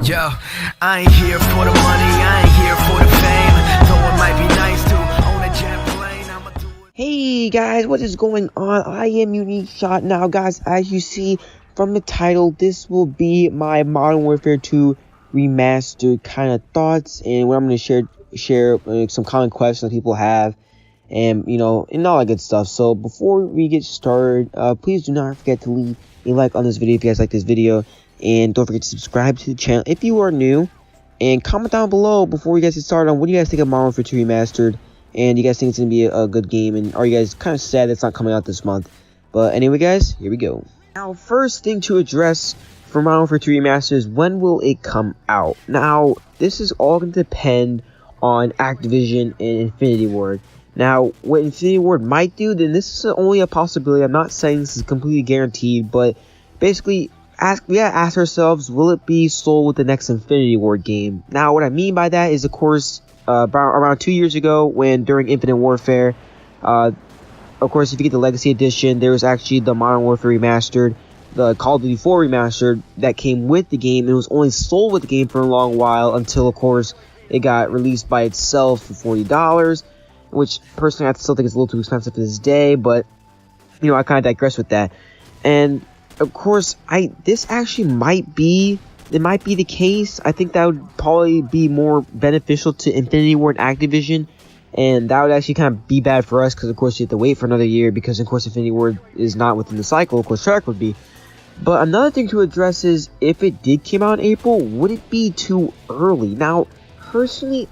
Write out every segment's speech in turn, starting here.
Yo, I ain't here for the money, I ain't here for the fame. Though it might be nice to own a jet plane, I'ma do it. Hey guys, what is going on? I am UniqueShot. Now guys, as you see from the title, this will be my Modern Warfare 2 Remastered kind of thoughts, and what I'm going to share some common questions that people have, and and all that good stuff. So before we get started, please do not forget to leave a like on this video if you guys like this video, and don't forget to subscribe to the channel if you are new, and comment down below before we guys get started on what do you guys think of Modern Warfare 2 Remastered, and you guys think it's gonna be a good game, and are you guys kind of sad it's not coming out this month? But anyway guys, here we go. Now first thing to address for Modern Warfare 2 Remastered is when will it come out? Now this is all going to depend on Activision and Infinity Ward. Now what Infinity Ward might do, then this is only a possibility. I'm not saying this is completely guaranteed, but basically we gotta ask ourselves, will it be sold with the next Infinity Ward game? Now what I mean by that is, of course, around 2 years ago, when during Infinite Warfare, of course, if you get the Legacy Edition, there was actually the Modern Warfare Remastered, the Call of Duty 4 Remastered that came with the game, and it was only sold with the game for a long while until, of course, it got released by itself for $40, which personally I still think is a little too expensive to this day, but I kind of digress with that. And of course, this actually might be the case. I think that would probably be more beneficial to Infinity Ward and Activision, and that would actually kind of be bad for us, because of course you have to wait for another year, because of course Infinity Ward is not within the cycle. Of course Shark would be. But another thing to address is, if it did come out in April, would it be too early? Now personally,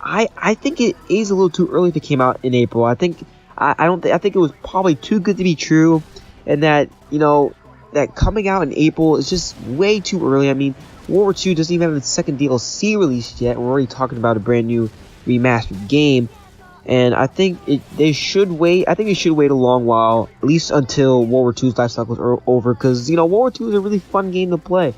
I think it is a little too early if it came out in April. I think it was probably too good to be true, and that that coming out in April is just way too early. I mean, World War II doesn't even have its second DLC released yet. We're already talking about a brand new remastered game, and I think they should wait. I think they should wait a long while, at least until World War II's life cycle is over, because World War II is a really fun game to play,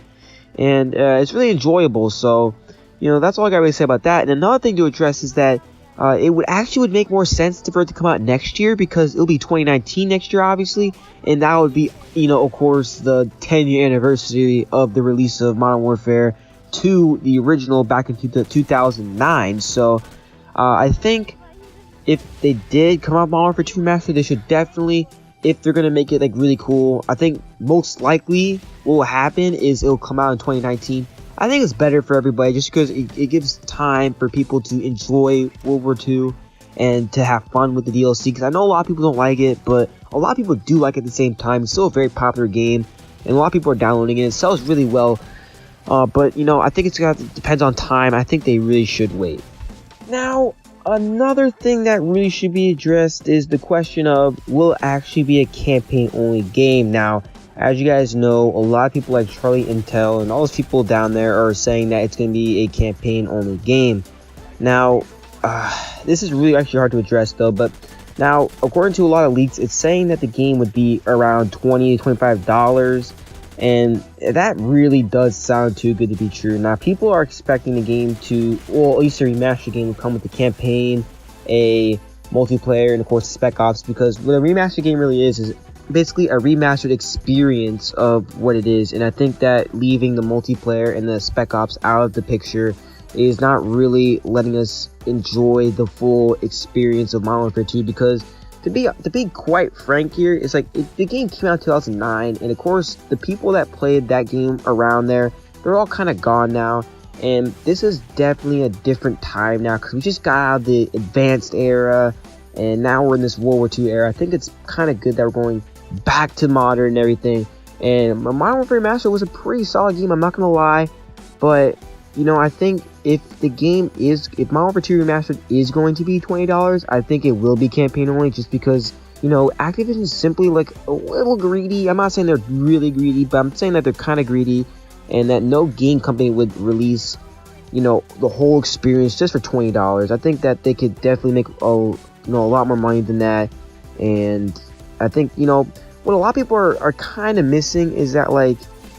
and it's really enjoyable. So that's all I got to really say about that. And another thing to address is that it would make more sense for it to come out next year, because it'll be 2019 next year, obviously, and that would be, of course, the 10-year anniversary of the release of Modern Warfare 2, the original, back in 2009. So I think if they did come out with Modern Warfare 2 Remastered, they should definitely, if they're gonna make it really cool, I think most likely what will happen is it'll come out in 2019. I think it's better for everybody, just because it gives time for people to enjoy World War II and to have fun with the DLC, because I know a lot of people don't like it, but a lot of people do like it at the same time. It's still a very popular game, and a lot of people are downloading it. It sells really well, but I think it's gonna depends on time. I think they really should wait. Now another thing that really should be addressed is the question of, will it actually be a campaign only game? Now as you guys know, a lot of people like Charlie Intel and all those people down there are saying that it's going to be a campaign only game. Now this is really actually hard to address though, but now according to a lot of leaks, it's saying that the game would be around $20 to $25, and that really does sound too good to be true. Now people are expecting the game to, well, at least the remastered game, will come with a campaign, a multiplayer, and of course Spec Ops, because what a remastered game really is basically a remastered experience of what it is. And I think that leaving the multiplayer and the Spec Ops out of the picture is not really letting us enjoy the full experience of Modern Warfare 2, because to be quite frank here, it's like the game came out in 2009, and of course the people that played that game around there, they're all kind of gone now, and this is definitely a different time now, because we just got out of the advanced era, and now we're in this World War II era. I think it's kind of good that we're going back to modern and everything. And Modern Warfare Remastered was a pretty solid game, I'm not gonna lie, but I think if Modern Warfare 2 Remastered is going to be $20, I think it will be campaign only, just because Activision is simply a little greedy. I'm not saying they're really greedy, but I'm saying that they're kind of greedy, and that no game company would release the whole experience just for $20. I think that they could definitely make a lot more money than that. And I think what a lot of people are kind of missing is that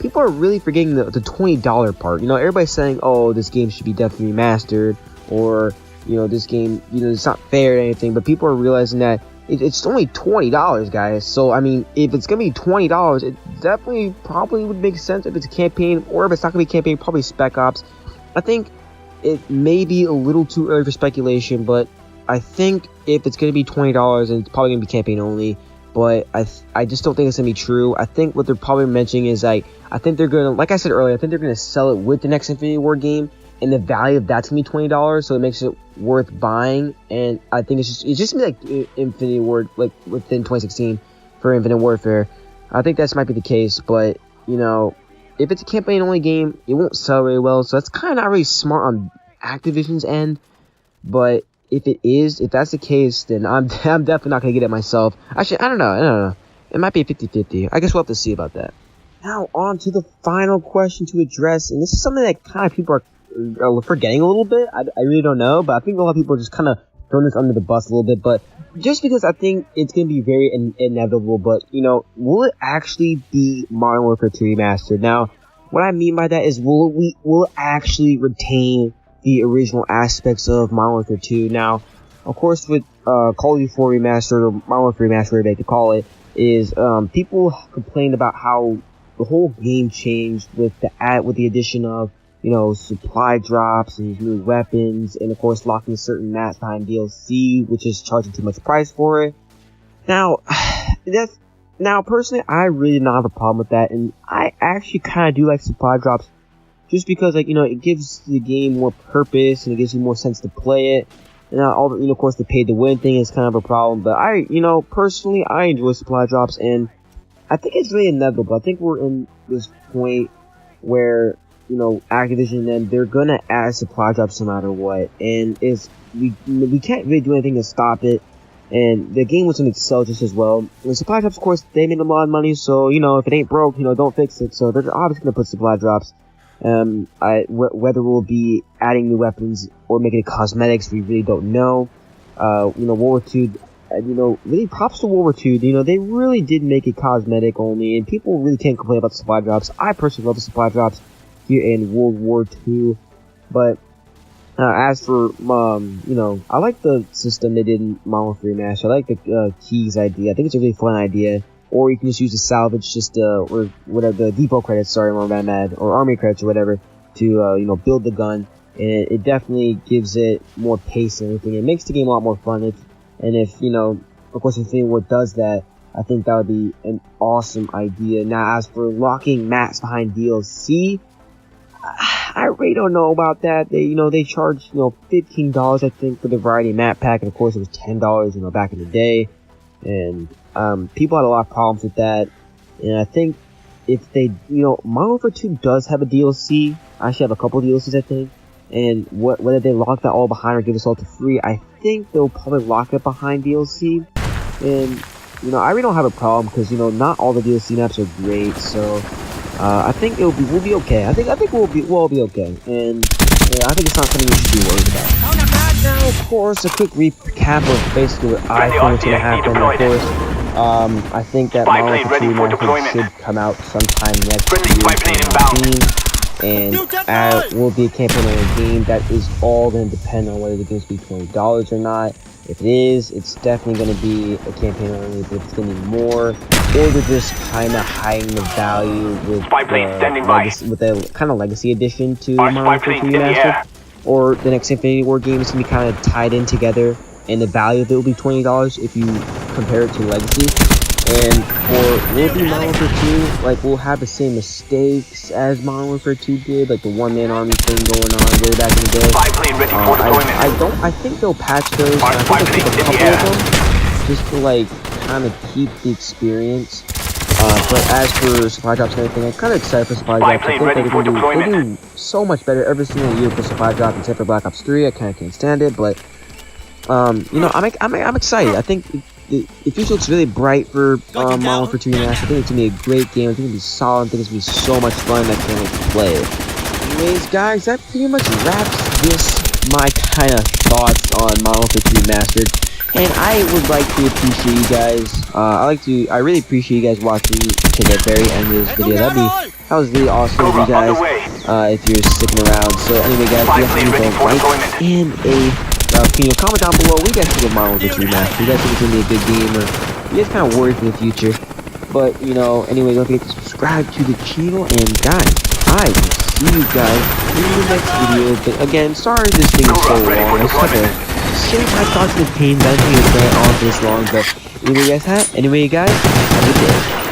people are really forgetting the $20 part. Everybody's saying, oh, this game should be definitely remastered, or this game, it's not fair or anything, but people are realizing that it's only $20, guys. So I mean, if it's gonna be $20, it definitely probably would make sense if it's a campaign, or if it's not gonna be a campaign, probably Spec Ops. I think it may be a little too early for speculation, but I think if it's gonna be $20, and it's probably gonna be campaign only. But I just don't think it's gonna be true. I think what they're probably mentioning is I think they're gonna, like I said earlier, I think they're gonna sell it with the next Infinity Ward game, and the value of that's gonna be $20, so it makes it worth buying. And I think it's just gonna be like Infinity Ward, like within 2016 for Infinite Warfare. I think that might be the case, but you know, if it's a campaign only game, it won't sell very well. So that's kind of not really smart on Activision's end. But if that's the case, then I'm definitely not gonna get it myself. Actually, I don't know. It might be a 50-50. I guess we'll have to see about that. Now on to the final question to address, and this is something that kind of people are forgetting a little bit. I really don't know, but I think a lot of people are just kind of throwing this under the bus a little bit. But just because I think it's gonna be very inevitable, but you know, will it actually be Modern Warfare 2 Remastered? Now, what I mean by that is, will it actually retain the original aspects of Modern Warfare 2? Now, of course, with Call of Duty 4 Remastered, or Modern Warfare Remastered, whatever they call it, is people complained about how the whole game changed with the addition of, you know, supply drops and new weapons, and of course locking certain maps behind DLC, which is charging too much price for it. Now, personally, I really don't have a problem with that, and I actually kind of do like supply drops. Just because, like, you know, it gives the game more purpose, and it gives you more sense to play it. And of course, the pay to win thing is kind of a problem. But personally, I enjoy supply drops, and I think it's really inevitable. I think we're in this point where, you know, Activision, and they're gonna add supply drops no matter what. And we can't really do anything to stop it. And the game was gonna sell just as well. And supply drops, of course, they made a lot of money. So, you know, if it ain't broke, you know, don't fix it. So they're obviously gonna put supply drops. Whether we'll be adding new weapons or making it cosmetics, we really don't know. World War II, really props to World War II. You know, they really did make it cosmetic only, and people really can't complain about the supply drops. I personally love the supply drops here in World War II. But as for I like the system they did in Modern Warfare Remastered. I like the keys idea. I think it's a really fun idea. Or you can just use the salvage, or whatever, the depot credits, or army credits, or whatever, to, build the gun. And it definitely gives it more pace and everything. It makes the game a lot more fun. If of course, Infinity Ward does that, I think that would be an awesome idea. Now, as for locking maps behind DLC, I really don't know about that. They charge, $15, I think, for the variety map pack. And of course, it was $10, back in the day. And people had a lot of problems with that, and I think if they, Modern Warfare 2 does have a DLC. I actually have a couple of DLCs, I think, and whether they lock that all behind or give us all to free, I think they'll probably lock it behind DLC. And I really don't have a problem because not all the DLC maps are great, so I think we'll be okay. I think we'll all be okay, and I think it's not something we should be worried about. Now, of course, a quick recap of basically what I think is going to happen. Of course, I think that Modern Warfare 2 Remastered should come out sometime next year, and will be a campaign-only game. That is all going to depend on whether the game's be $20 or not. If it is, it's definitely going to be a campaign-only, but if it's going to be more, or they're just kind of hiding the value with the kind of legacy addition to Modern Warfare 2 Remastered. Or the next Infinity Ward game is going to be kind of tied in together, and the value of it will be $20 if you compare it to Legacy. And will it be Modern Warfare 2? Like, we'll have the same mistakes as Modern Warfare 2 did, like the one-man army thing going on way back in the day. I think they'll patch those, and I think they'll keep a couple of them, just to, like, kind of keep the experience. But as for supply drops and everything, I'm kind of excited for supply drops. I think they're going to do so much better every single year for supply drop, except for Black Ops 3. I kind of can't stand it, but I'm excited. I think the future looks really bright for Modern Warfare 2 Remastered. I think it's going to be a great game. I think it's going to be solid. I think it's going to be so much fun. I can't wait to play it. Anyways, guys, that pretty much wraps my kind of thoughts on Modern Warfare 2 Remastered. And I would like to appreciate you guys. I really appreciate you guys watching to the very end of this video. That was really awesome of you guys. If you're sticking around. So anyway, guys, we have to leave a like and a Comment down below. What you guys think of Modern Warfare 2 Remastered? You guys think it's gonna be a good game, or you guys kind of worried for the future? But anyway, don't forget to subscribe to the channel, and guys, I will see you guys in the next video. But again, sorry this thing is so long. I just have to share my thoughts and opinions. I don't think it's going on this long, but anyway, guys, have a good day.